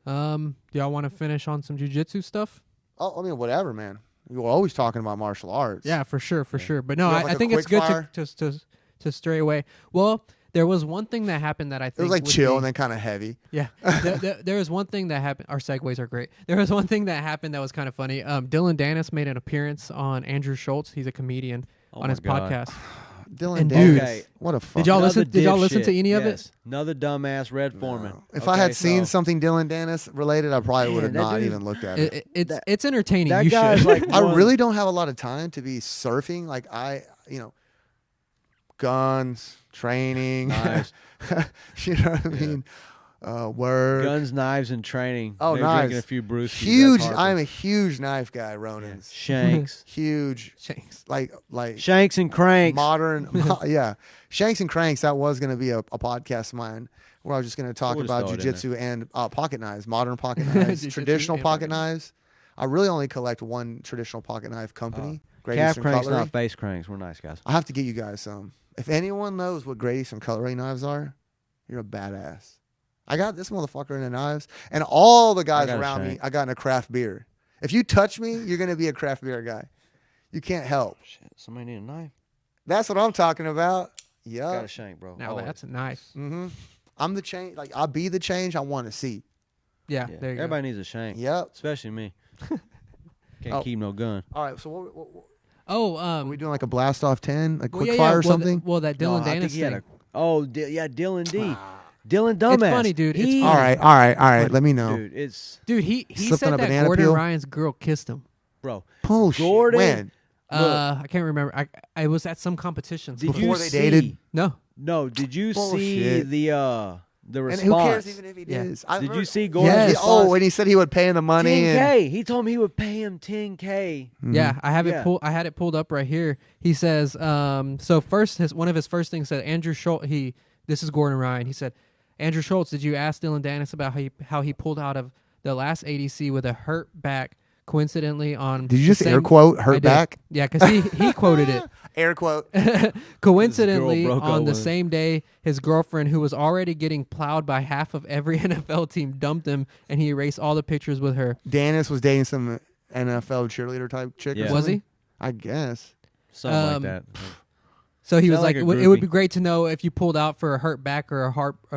Do y'all want to finish on some jiu-jitsu stuff? Oh, I mean, whatever, man. We were always talking about martial arts. Yeah, for sure. But no, like I think it's quick good to stray away. Well, there was one thing that happened that I think it was like chill and then kind of heavy. Yeah, there was one thing that happened. Our segues are great. There was one thing that happened that was kind of funny. Dillon Danis made an appearance on Andrew Schultz. He's a comedian on his podcast. Dillon Danis, dude, what a fuck. Did y'all listen to any of it? Another dumbass Red Foreman. If I had seen something Dylan Danis related, I probably would have not even looked at it. It's entertaining. That You guy's should. like I really don't have a lot of time to be surfing. Like guns, training, Knives. you know what I mean? Work. Guns, knives, and training. Oh, Maybe knives. drinking a few brewskis. Huge. That's I'm a huge knife guy, Ronan's. Shanks. Huge. Shanks. Like Shanks and cranks. modern. Yeah. Shanks and Cranks, that was going to be a podcast of mine where I was just going to talk We'll about just throw it in jiu-jitsu and pocket knives, modern pocket knives, Jiu-jitsu traditional and pocket pocket knives. I really only collect one traditional pocket knife company, Great Calf Eastern cranks, Cutlery. not face cranks. We're nice guys. I have to get you guys some. If anyone knows what Great Eastern Cutlery knives are, you're a badass. I got this motherfucker in the knives, and all the guys got a around me, shank. I got in a craft beer. If you touch me, you're going to be a craft beer guy. You can't help. Shit, somebody need a knife. That's what I'm talking about. Got Yeah. a shank, bro. Now Always. that's nice. Mm-hmm. I'm the change. Like, I'll be the change I want to see. Yeah, Yeah. there you Everybody needs a shank. Yep. Especially me. Can't Oh. keep no gun. All right. So what go. Oh, are we doing? Like a blast off 10, like well, quick yeah, fire yeah. or something? Well, that Dillon No, I Danis think he had thing. Dylan D. Dylan dumbass. It's funny, dude. It's He- funny. All right. Let me know. Dude, it's Dude, he Slipped said on a that banana Gordon peel? Ryan's girl kissed him. bro. Bullshit. Gordon- When? I can't remember. I was at some competition. Did Before you they see? dated? No. No, did you see Bullshit. the And response? who cares even if he Yeah. does? Did you see Gordon's Yes. response? Oh, and he said he would pay him the money. 10K. He told me he would pay him 10K. And, Yeah, I have Yeah. it. I had it pulled up right here. He says, so first, one of his first things said, Andrew Schultz. This is Gordon Ryan. He said, Andrew Schultz, did you ask Dillon Danis about how he pulled out of the last ADC with a hurt back? Coincidentally, on Did you the just same- air quote I hurt did. back? Yeah, because he quoted it. Air quote. Coincidentally, broke up on the with him. same day, his girlfriend, who was already getting plowed by half of every NFL team, dumped him, and he erased all the pictures with her. Danis was dating some NFL cheerleader type chick. Yeah. Or Was something? he? I guess. Something like Um, that. So he Sound was like, like a it would be groupie. great to know if you pulled out for a hurt back or a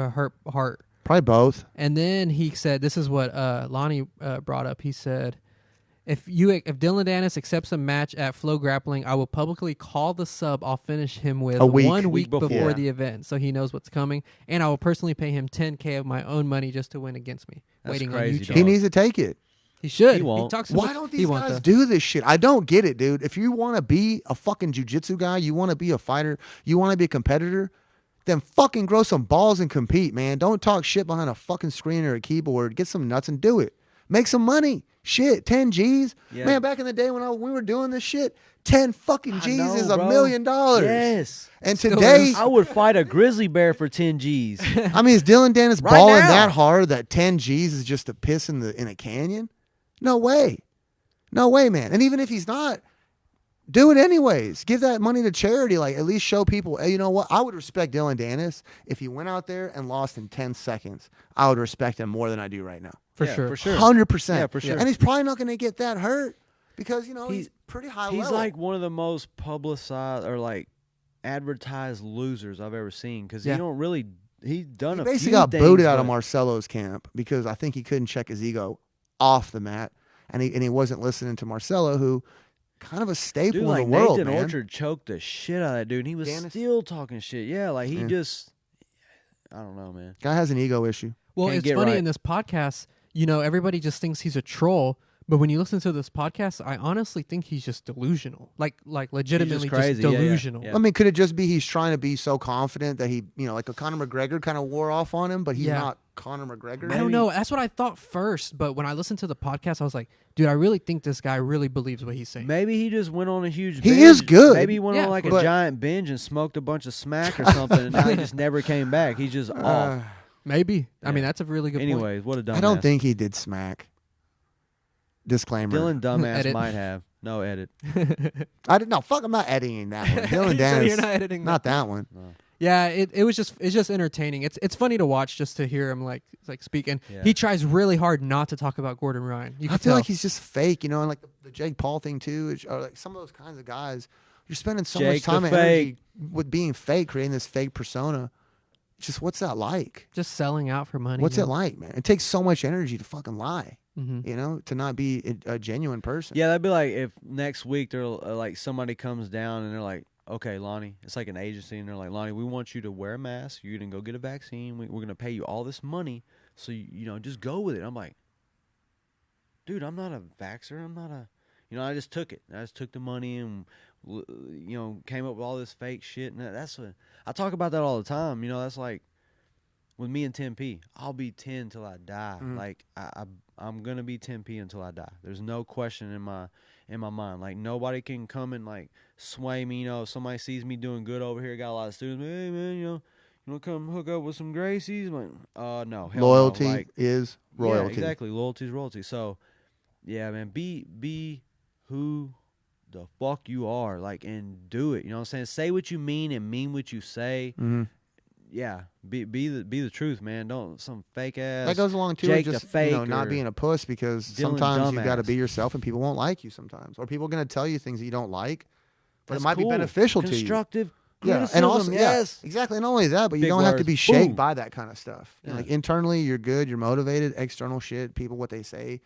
hurt heart. Probably both. And then he said, this is what Lonnie brought up. He said, if Dillon Danis accepts a match at Flow Grappling, I will publicly call the sub I'll finish him with A week. 1 week Week before. before Yeah. the event, so he knows what's coming. And I will personally pay him $10K of my own money just to win against me. That's waiting crazy, on YouTube. dog. He needs to take it. He should. He won't. talks Why about- don't he these won't, guys though. do this shit? I don't get it, dude. If you want to be a fucking jujitsu guy, you want to be a fighter, you want to be a competitor, then fucking grow some balls and compete, man. Don't talk shit behind a fucking screen or a keyboard. Get some nuts and do it. Make some money. Shit, 10 G's. Yeah. Man, back in the day when we were doing this shit, 10 fucking G's know, is $1 bro. million. Yes. And Still today, is. I would fight a grizzly bear for 10 G's. I mean, is Dillon Danis Right balling now. that hard that 10 G's is just a piss in a canyon? No way. No way, man. And even if he's not, do it anyways. Give that money to charity. Like, at least show people, hey, you know what? I would respect Dillon Danis if he went out there and lost in 10 seconds. I would respect him more than I do right now. For Yeah, sure. For sure. 100%. Yeah, for sure. And he's probably not going to get that hurt because, he's pretty high He's level. like one of the most publicized or like advertised losers I've ever seen because Yeah. he don't really. He's done he a basically few got things, booted out of but- Marcelo's camp because I think he couldn't check his ego off the mat. And he wasn't listening to Marcelo, who kind of a staple Dude, like in the world, Nathan man. Orchard choked the shit out of that dude. And he was Danis? still talking shit. Yeah, like he Yeah. just. I don't know, man. Guy has an ego issue. Well, Can't it's get funny right. in this podcast, everybody just thinks he's a troll. But when you listen to this podcast, I honestly think he's just delusional. Like legitimately crazy. Yeah, yeah, delusional. yeah. I mean, could it just be he's trying to be so confident that he, like a Conor McGregor kind of wore off on him, but he's Yeah. not Conor McGregor? I don't know. That's what I thought first. But when I listened to the podcast, I was like, dude, I really think this guy really believes what he's saying. Maybe he just went on a huge. He binge. is good. Maybe he went Yeah, on like a but- giant binge and smoked a bunch of smack or something, and now he just never came back. He's just off. Maybe. I mean, Yeah. that's a really good point. Anyways, what a dumbass. I don't think he did smack. Disclaimer. Dylan dumbass Edit. might have. No edit. I didn't know. Fuck, I'm not editing that one. Dylan So Danis. you're not editing Not that one. No. Yeah, it's just entertaining. It's funny to watch just to hear him like speaking. Yeah. He tries really hard not to talk about Gordon Ryan. You can I feel tell. like he's just fake, you know, and like the Jake Paul thing too, or like some of those kinds of guys. You're spending so much Jake the time and fake. energy with being fake, creating this fake persona. Just what's that like? Just selling out for money. What's man. it like, man? It takes so much energy to fucking lie, Mhm. you know, to not be a genuine person. Yeah, that'd be like if next week they're like somebody comes down and they're like, okay, Lonnie, it's like an agency, and they're like, Lonnie, we want you to wear a mask. You're gonna go get a vaccine. We're gonna pay you all this money, so you know, just go with it. I'm like, dude, I'm not a vaxxer. I'm not a, you know, I just took it. I just took the money and, you know, came up with all this fake shit. And that's what I talk about that all the time. You know, that's like with me and 10P. I'll be 10 till I die. Like I'm gonna be 10P until I die. There's no question in my mind. Like nobody can come and like sway me. You know, if somebody sees me doing good over here, got a lot of students. Hey man, you know, come hook up with some Gracies. I'm like, no, hell Loyalty no. Like, is royalty. Yeah, exactly. Loyalty is royalty. So, yeah, man, be who the fuck you are, like, and do it. You know what I'm saying? Say what you mean and mean what you say. Mm-hmm. Yeah, be the truth, man. Don't some fake ass. That goes along too Jake with just the fake, you know, not or being a puss, because Dillon sometimes you got to dumbass. be yourself and people won't like you sometimes, or people are going to tell you things that you don't like, but That's it might cool. be beneficial to you. Constructive Yeah, criticism. and also yes. yeah, exactly. And not only that, but you Big don't have to words. be shaped Boom. by that kind of stuff. Yeah. Like internally, you're good, you're motivated. External shit, people what they say,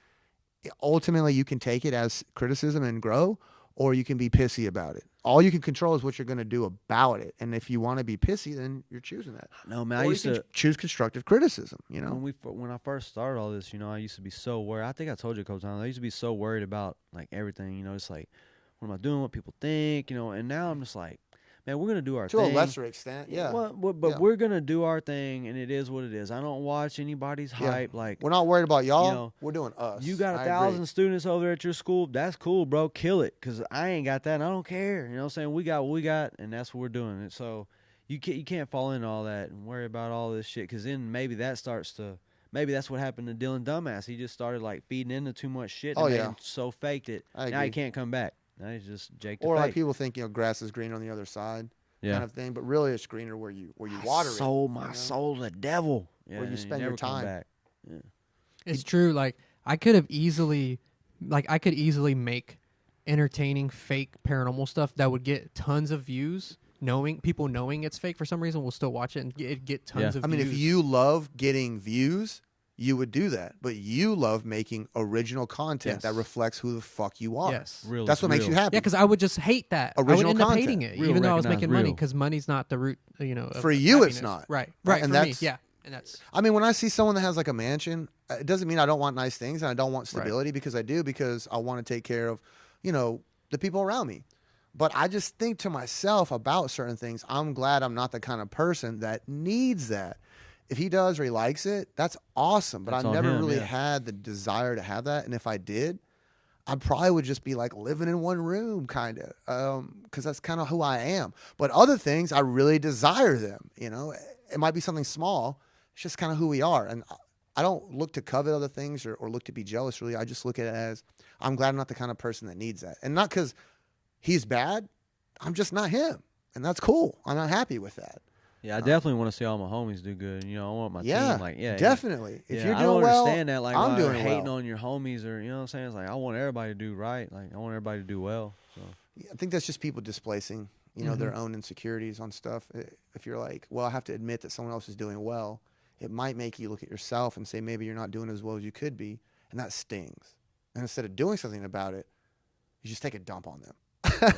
ultimately you can take it as criticism and grow, or you can be pissy about it. All you can control is what you're going to do about it. And if you want to be pissy, then you're choosing that. No, man. Or I you used can to. choose constructive criticism. You know, When I first started all this, you know, I used to be so worried. I think I told you a couple times. I used to be so worried about like everything. You know, it's like, what am I doing? What people think? You know, and now I'm just like, man, we're gonna do our to thing. a lesser extent, yeah. But Yeah. we're gonna do our thing, and it is what it is. I don't watch anybody's Yeah. hype. Like, We're not worried about y'all. you know, we're doing us. you got I 1,000 agree. students over there at your school. That's cool, bro. Kill it, cause I ain't got that, and I don't care. You know what I'm saying? We got what we got, and that's what we're doing. And so you can't fall into all that and worry about all this shit, cause then maybe that starts to. Maybe that's what happened to Dillon Dumbass. He just started like feeding into too much shit. And Oh, made yeah. him so faked it. I Now he agree. can't come back. Now he's just Jake the Or fake. like people think, you know, grass is greener on the other side, Yeah. kind of thing. But really, it's greener where you water it. Sold my you know? soul to the devil. Yeah, Where you and spend never your come time. back. Yeah. It's true. Like I could easily make entertaining fake paranormal stuff that would get tons of views. People knowing it's fake for some reason will still watch it and get tons Yeah. of I mean, views. if you love getting views, you would do that. But you love making original content Yes. that reflects who the fuck you are. yes. Real That's is what makes real. you happy. Yeah, because I would just hate that. I would Original end up content. hating it, Real even though I was recognize making money, real. because money's not the root. You know, For of you, it's happiness. not. Right. Right, Right. and For me, that's- yeah, and that's I mean, when I see someone that has like a mansion, it doesn't mean I don't want nice things and I don't want stability, because I do, because I want to take care of, you know, the people around me. But I just think to myself about certain things, I'm glad I'm not the kind of person that needs that. If he does or he likes it, that's awesome. But That's I on never him, really yeah. had the desire to have that. And if I did, I probably would just be like living in one room, kind of, because that's kind of who I am. But other things, I really desire them. You know, it might be something small. It's just kind of who we are. And I don't look to covet other things or look to be jealous, really. I just look at it as I'm glad I'm not the kind of person that needs that. And not because he's bad. I'm just not him. And that's cool. I'm not happy with that. Yeah, I definitely want to see all my homies do good. You know, I want my Yeah, team like, yeah, definitely. If Yeah, you're I doing don't well, understand that. Like, I'm why doing they're hating well. on your homies, or you know what I'm saying? It's like I want everybody to do right. Like I want everybody to do well. So I think that's just people displacing, you know, their own insecurities on stuff. If you're like, well, I have to admit that someone else is doing well, it might make you look at yourself and say maybe you're not doing as well as you could be, and that stings. And instead of doing something about it, you just take a dump on them.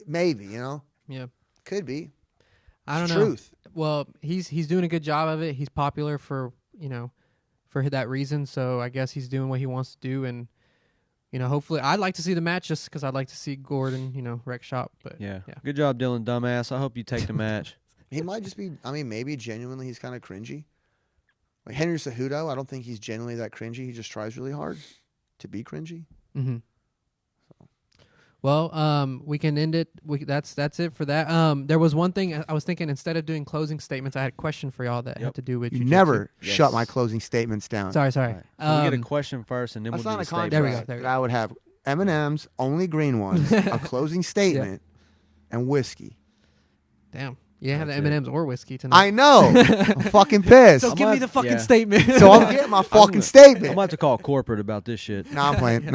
Maybe, you know, yeah. could be. I don't It's know. truth. Well, he's doing a good job of it. He's popular for that reason. So I guess he's doing what he wants to do, and hopefully, I'd like to see the match just because I'd like to see Gordon, wreck shop. But yeah, good job, Dillon Dumbass. I hope you take the match. He might just be. I mean, maybe genuinely he's kind of cringy. Like Henry Cejudo, I don't think he's genuinely that cringy. He just tries really hard to be cringy. Mm-hmm. Well, we can end it. That's it for that. There was one thing I was thinking. Instead of doing closing statements, I had a question for y'all that had to do with You jiu-jitsu. never Yes. shut my closing statements down. Sorry. All right. So we get a question first, and then That's we'll not do a the contract. statement. There we go, there we that I would have M&M's, only green ones, a closing statement, and whiskey. Damn. You didn't have the That's it. M&Ms or whiskey tonight. I know. I'm fucking pissed. So give me the fucking statement. So I'm getting my fucking I'm statement. about to call corporate about this shit. No, I'm playing.